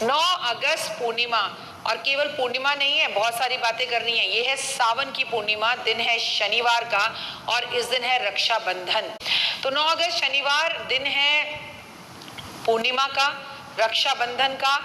9 अगस्त पूर्णिमा, और केवल पूर्णिमा नहीं है, बहुत सारी बातें करनी है। ये है सावन की पूर्णिमा, दिन है शनिवार का, और इस दिन है रक्षाबंधन। तो 9 अगस्त शनिवार दिन है पूर्णिमा का, रक्षाबंधन का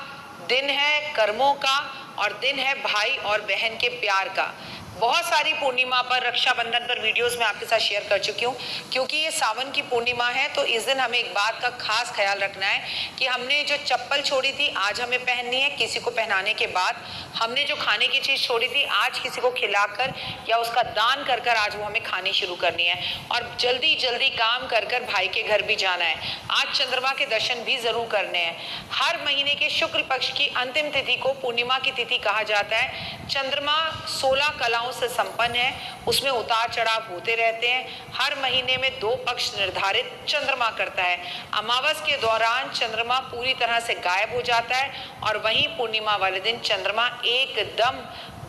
दिन है, कर्मों का, और दिन है भाई और बहन के प्यार का। बहुत सारी पूर्णिमा पर, रक्षाबंधन पर वीडियोस में आपके साथ शेयर कर चुकी हूँ, क्योंकि ये सावन की पूर्णिमा है। तो इस दिन हमें एक बात का खास ख्याल रखना है कि हमने जो चप्पल छोड़ी थी आज हमें पहननी है, किसी को पहनाने के बाद। हमने जो खाने की चीज छोड़ी थी आज किसी को खिलाकर या उसका दान कर कर आज वो हमें खानी शुरू करनी है, और जल्दी जल्दी काम कर कर भाई के घर भी जाना है। आज चंद्रमा के दर्शन भी जरूर करने हैं। हर महीने के शुक्ल पक्ष की अंतिम तिथि को पूर्णिमा की तिथि कहा जाता है। चंद्रमा 16 कलाओं से संपन्न है, उसमें उतार चढ़ाव होते रहते हैं। हर महीने में 2 पक्ष निर्धारित चंद्रमा करता है। अमावस के दौरान चंद्रमा पूरी तरह से गायब हो जाता है, और वहीं पूर्णिमा वाले दिन चंद्रमा एकदम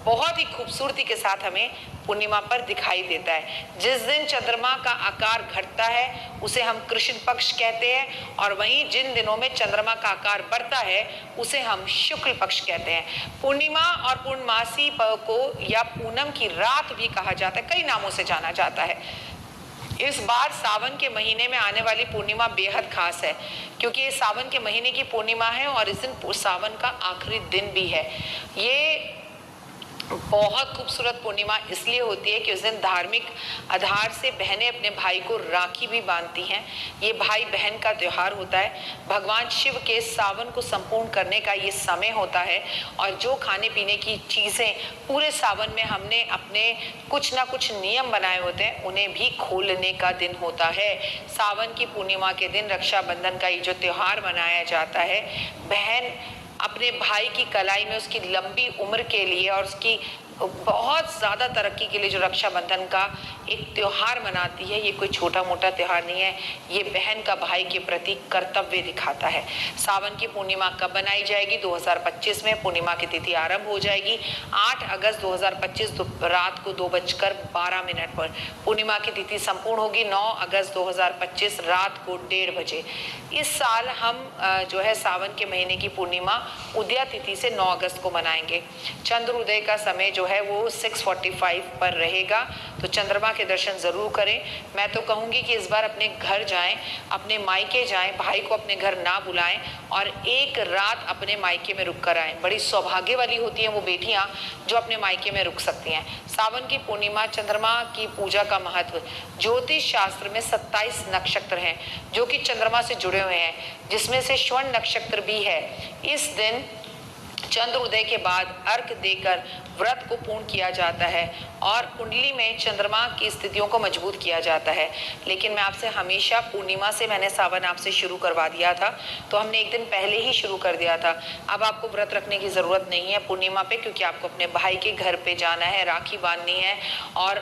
बहुत ही खूबसूरती के साथ हमें पूर्णिमा पर दिखाई देता है। जिस दिन चंद्रमा का आकार घटता है उसे हम कृष्ण पक्ष कहते हैं, और वहीं जिन दिनों में चंद्रमा का आकार बढ़ता है उसे हम शुक्ल पक्ष कहते हैं। पूर्णिमा और पूर्णमासी को या पूनम की रात भी कहा जाता है, कई नामों से जाना जाता है। इस बार सावन के महीने में आने वाली पूर्णिमा बेहद खास है, क्योंकि ये सावन के महीने की पूर्णिमा है और इस दिन सावन का आखिरी दिन भी है। ये बहुत खूबसूरत पूर्णिमा इसलिए होती है कि उस दिन धार्मिक आधार से बहनें अपने भाई को राखी भी बांधती हैं। ये भाई बहन का त्योहार होता है। भगवान शिव के सावन को संपूर्ण करने का ये समय होता है, और जो खाने पीने की चीज़ें पूरे सावन में हमने अपने कुछ ना कुछ नियम बनाए होते हैं उन्हें भी खोलने का दिन होता है। सावन की पूर्णिमा के दिन रक्षाबंधन का ये जो त्योहार मनाया जाता है, बहन अपने भाई की कलाई में उसकी लंबी उम्र के लिए और उसकी बहुत ज़्यादा तरक्की के लिए जो रक्षाबंधन का एक त्यौहार मनाती है, ये कोई छोटा मोटा त्यौहार नहीं है। ये बहन का भाई के प्रति कर्तव्य दिखाता है। सावन की पूर्णिमा कब बनाई जाएगी? 2025 में पूर्णिमा की तिथि आरंभ हो जाएगी। 8 अगस्त 2025 रात को 2:12 पर पूर्णिमा की तिथि संपूर्ण होगी। 9 अगस्त 2025 रात को 1:30 बजे। इस साल हम जो है सावन के महीने की पूर्णिमा उदया तिथि से 9 अगस्त को मनाएंगे। चंद्र उदय का समय जो है वो 6:45 पर रहेगा, तो चंद्रमा के दर्शन जरूर करें। मैं तो कहूँगी कि इस बार अपने घर जाएं, अपने मायके जाएं, भाई को अपने घर ना बुलाएं और एक रात अपने मायके में रुक कर आएं। बड़ी सौभाग्य वाली होती हैं वो बेटियां जो अपने मायके में रुक सकती हैं। सावन की पूर्णिमा, चंद्रमा की पूजा का महत्व। ज्योतिष शास्त्र में 27 नक्षत्र हैं जो कि चंद्रमा से जुड़े हुए हैं, जिसमें से श्रवण नक्षत्र भी है। इस दिन चंद्र उदय के बाद अर्घ्य देकर व्रत को पूर्ण किया जाता है और कुंडली में चंद्रमा की स्थितियों को मजबूत किया जाता है। लेकिन मैं आपसे हमेशा पूर्णिमा से मैंने सावन आपसे शुरू करवा दिया था, तो हमने एक दिन पहले ही शुरू कर दिया था। अब आपको व्रत रखने की ज़रूरत नहीं है पूर्णिमा पे, क्योंकि आपको अपने भाई के घर पे जाना है, राखी बांधनी है, और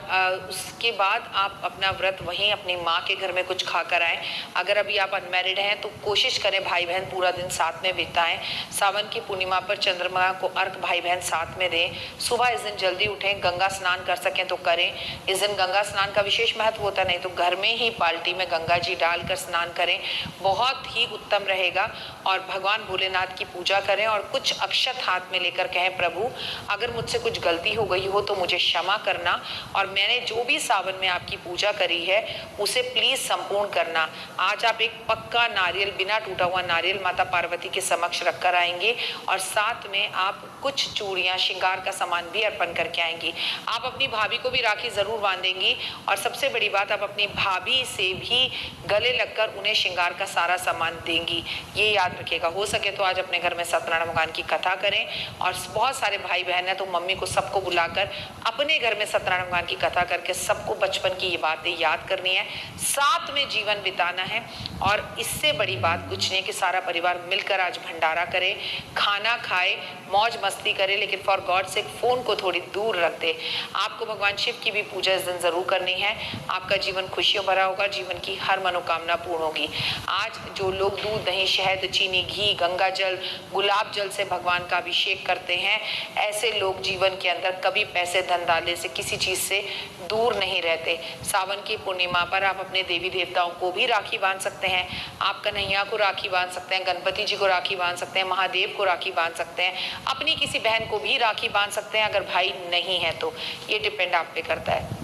उसके बाद आप अपना व्रत वहीं अपनी माँ के घर में कुछ खा कर आएँ। अगर अभी आप अनमैरिड हैं तो कोशिश करें भाई बहन पूरा दिन साथ में बिताएं। सावन की पूर्णिमा पर चंद्रमा को अर्घ भाई बहन साथ में दें। सुबह इस दिन जल्दी उठें, गंगा स्नान कर सकें तो करें। इस दिन गंगा स्नान का विशेष महत्व होता, नहीं तो घर में ही बाल्टी में गंगा जी डालकर स्नान करें, बहुत ही उत्तम रहेगा। और भगवान भोलेनाथ की पूजा करें और कुछ अक्षत हाथ में लेकर कहें, प्रभु अगर मुझसे कुछ गलती हो गई हो तो मुझे क्षमा करना, और मैंने जो भी सावन में आपकी पूजा करी है उसे प्लीज संपूर्ण करना। आज आप एक पक्का नारियल, बिना टूटा हुआ नारियल माता पार्वती के समक्ष रखकर आएंगे, और साथ में आप कुछ चूड़ियां, श्रृंगार का सामान भी अर्पण करके आएंगी। आप अपनी भाभी को भी राखी जरूर बांधेंगी, और सबसे बड़ी बात, आप अपनी भाभी से भी गले लगकर उन्हें श्रृंगार का सारा सामान देंगी। ये याद रखिएगा। हो सके तो आज अपने घर में सत्यनारायण भगवान की कथा करें, और बहुत सारे भाई बहन हैं तो मम्मी को सबको बुलाकर अपने घर में सत्यनारायण भगवान की कथा करके सबको बचपन की ये बातें याद करनी है, साथ में जीवन बिताना है। और इससे बड़ी बात कुछ नहीं कि सारा परिवार मिलकर आज भंडारा करे, खाना खाए, मौज मस्ती करें, लेकिन फॉर गॉड से फ़ोन को थोड़ी दूर रख दे। आपको भगवान शिव की भी पूजा इस दिन ज़रूर करनी है। आपका जीवन खुशियों भरा होगा, जीवन की हर मनोकामना पूर्ण होगी। आज जो लोग दूध, दही, शहद, चीनी, घी, गंगा जल, गुलाब जल से भगवान का अभिषेक करते हैं, ऐसे लोग जीवन के अंदर कभी पैसे, धन दाले से, किसी चीज़ से दूर नहीं रहते। सावन की पूर्णिमा पर आप अपने देवी देवताओं को भी राखी बांध सकते हैं। आप कन्हैया को राखी बांध सकते हैं, गणपति जी को राखी बांध सकते हैं, महादेव को राखी बांध सकते हैं, अपनी किसी बहन को भी राखी बांध सकते हैं अगर भाई नहीं है तो। ये डिपेंड आप पे करता है।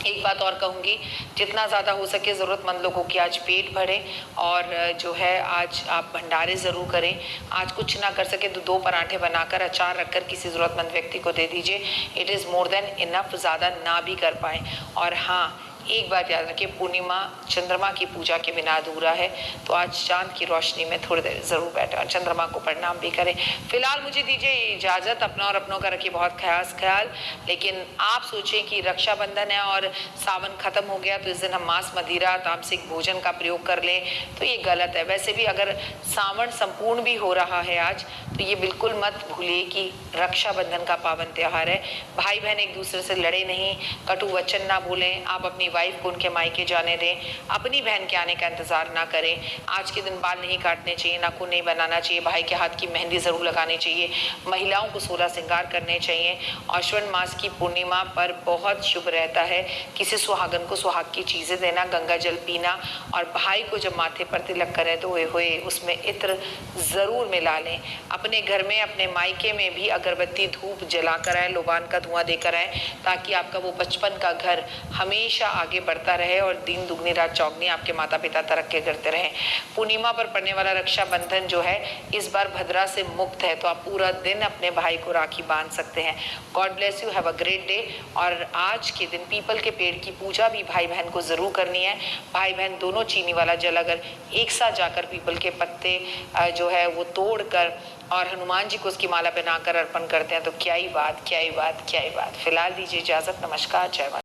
एक बात और कहूँगी, जितना ज़्यादा हो सके ज़रूरतमंद लोगों की आज पेट भरे, और जो है आज आप भंडारे ज़रूर करें। आज कुछ ना कर सके तो 2 पराठे बनाकर, अचार रखकर किसी ज़रूरतमंद व्यक्ति को दे दीजिए। It is more than enough. ज़्यादा ना भी कर पाएँ। और हाँ, एक बात याद रखिए, पूर्णिमा चंद्रमा की पूजा के बिना अधूरा है, तो आज चांद की रोशनी में थोड़ी देर ज़रूर बैठे और चंद्रमा को प्रणाम भी करें। फिलहाल मुझे दीजिए इजाज़त। अपना और अपनों का रखिए बहुत खास ख्याल। लेकिन आप सोचें कि रक्षाबंधन है और सावन ख़त्म हो गया तो इस दिन हम मांस, मदिरा, तामसिक भोजन का प्रयोग कर लें, तो ये गलत है। वैसे भी अगर सावन संपूर्ण भी हो रहा है आज, तो ये बिल्कुल मत भूलिए कि रक्षाबंधन का पावन त्यौहार है। भाई बहन एक दूसरे से लड़े नहीं, कटु वचन ना बोलें, आप अपनी वाइफ को उनके मायके जाने दें, अपनी बहन के आने का इंतजार ना करें। आज के दिन बाल नहीं काटने चाहिए, नाखून नहीं बनाना चाहिए, भाई के हाथ की मेहंदी ज़रूर लगानी चाहिए, महिलाओं को 16 श्रृंगार करने चाहिए। और श्रावण मास की पूर्णिमा पर बहुत शुभ रहता है किसी सुहागन को सुहाग की चीज़ें देना, गंगा जल पीना, और भाई को जब माथे पर तिलक करें तो हुए उसमें इत्र ज़रूर मिला लें। अपने घर में, अपने मायके में भी अगरबत्ती धूप जला कर आए, लोबान का धुआं देकर आए, ताकि आपका वो बचपन का घर हमेशा आगे बढ़ता रहे और दिन दुगनी रात चौगनी आपके माता पिता तरक्की करते रहें। पूर्णिमा पर पड़ने वाला रक्षाबंधन जो है इस बार भद्रा से मुक्त है, तो आप पूरा दिन अपने भाई को राखी बांध सकते हैं। God bless you, have a great day. और आज के दिन पीपल के पेड़ की पूजा भी भाई बहन को ज़रूर करनी है। भाई बहन दोनों चीनी वाला जल अगर एक साथ जाकर पीपल के पत्ते जो है वो तोड़ कर और हनुमान जी को उसकी माला पहनाकर अर्पण करते हैं, तो क्या ही बात, क्या ही बात, क्या ही बात। फिलहाल दीजिए इजाज़त। नमस्कार, जय माता।